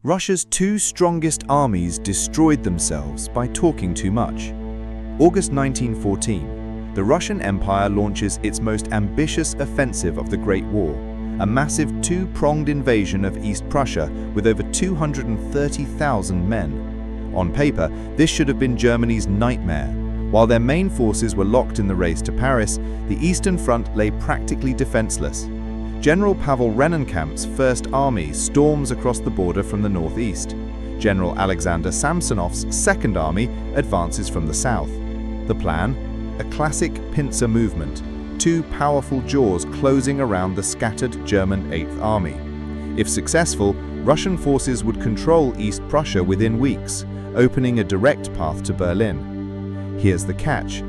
Russia's two strongest armies destroyed themselves by talking too much. August 1914, the Russian Empire launches its most ambitious offensive of the Great War, a massive two-pronged invasion of East Prussia with over 230,000 men. On paper, this should have been Germany's nightmare. While their main forces were locked in the race to Paris, the Eastern Front lay practically defenseless. General Pavel Rennenkampf's First Army storms across the border from the northeast. General Alexander Samsonov's Second Army advances from the south. The plan? A classic pincer movement, two powerful jaws closing around the scattered German Eighth Army. If successful, Russian forces would control East Prussia within weeks, opening a direct path to Berlin. Here's the catch.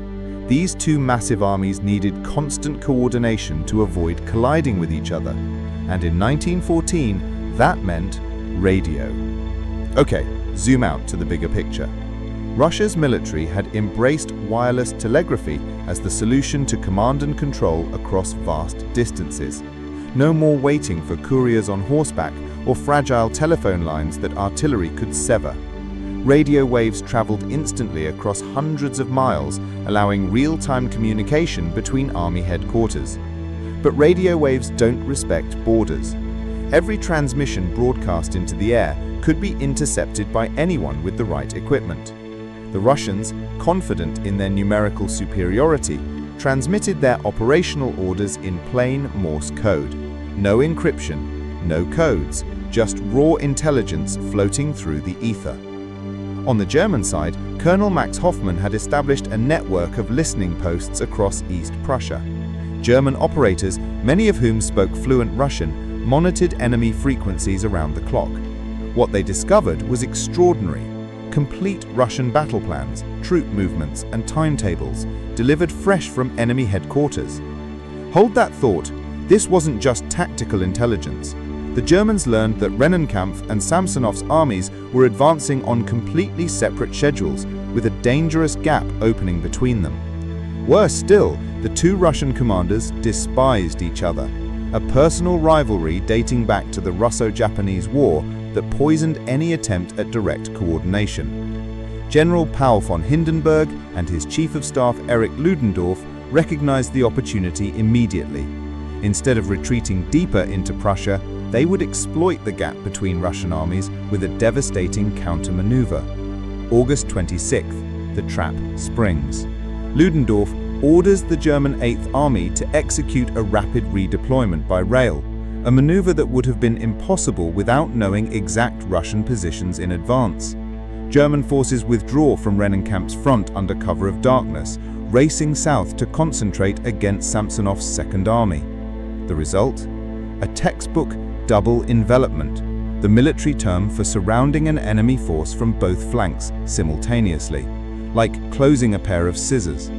These two massive armies needed constant coordination to avoid colliding with each other, and in 1914, that meant radio. Okay, zoom out to the bigger picture. Russia's military had embraced wireless telegraphy as the solution to command and control across vast distances. No more waiting for couriers on horseback or fragile telephone lines that artillery could sever. Radio waves traveled instantly across hundreds of miles, allowing real-time communication between army headquarters. But radio waves don't respect borders. Every transmission broadcast into the air could be intercepted by anyone with the right equipment. The Russians, confident in their numerical superiority, transmitted their operational orders in plain Morse code. No encryption, no codes, just raw intelligence floating through the ether. On the German side, Colonel Max Hoffmann had established a network of listening posts across East Prussia. German operators, many of whom spoke fluent Russian, monitored enemy frequencies around the clock. What they discovered was extraordinary. Complete Russian battle plans, troop movements, and timetables, delivered fresh from enemy headquarters. Hold that thought, this wasn't just tactical intelligence. The Germans learned that Rennenkampf and Samsonov's armies were advancing on completely separate schedules, with a dangerous gap opening between them. Worse still, the two Russian commanders despised each other, a personal rivalry dating back to the Russo-Japanese War that poisoned any attempt at direct coordination. General Paul von Hindenburg and his Chief of Staff Erich Ludendorff recognized the opportunity immediately. Instead of retreating deeper into Prussia, they would exploit the gap between Russian armies with a devastating counter-maneuver. August 26th, the trap springs. Ludendorff orders the German Eighth Army to execute a rapid redeployment by rail, a maneuver that would have been impossible without knowing exact Russian positions in advance. German forces withdraw from Rennenkampf's front under cover of darkness, racing south to concentrate against Samsonov's Second Army. The result? A textbook double envelopment, the military term for surrounding an enemy force from both flanks simultaneously, like closing a pair of scissors.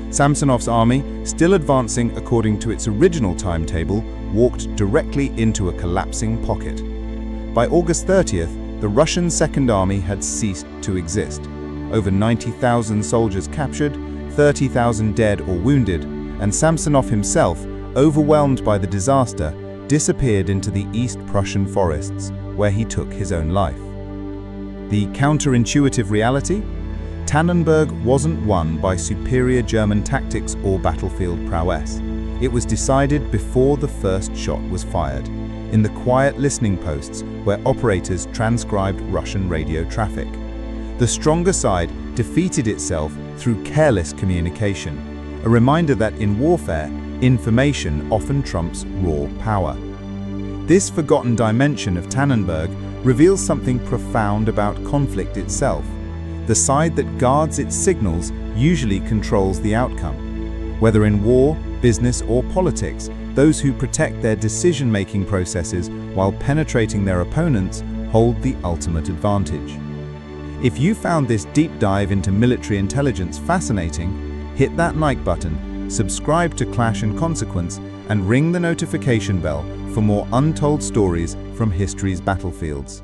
Samsonov's army, still advancing according to its original timetable, walked directly into a collapsing pocket. By August 30th, the Russian Second Army had ceased to exist. Over 90,000 soldiers captured, 30,000 dead or wounded, and Samsonov himself, overwhelmed by the disaster, disappeared into the East Prussian forests, where he took his own life. The counterintuitive reality? Tannenberg wasn't won by superior German tactics or battlefield prowess. It was decided before the first shot was fired, in the quiet listening posts where operators transcribed Russian radio traffic. The stronger side defeated itself through careless communication, a reminder that in warfare, information often trumps raw power. This forgotten dimension of Tannenberg reveals something profound about conflict itself. The side that guards its signals usually controls the outcome. Whether in war, business, or politics, those who protect their decision-making processes while penetrating their opponents hold the ultimate advantage. If you found this deep dive into military intelligence fascinating, hit that like button, subscribe to Clash and Consequence, and ring the notification bell for more untold stories from history's battlefields.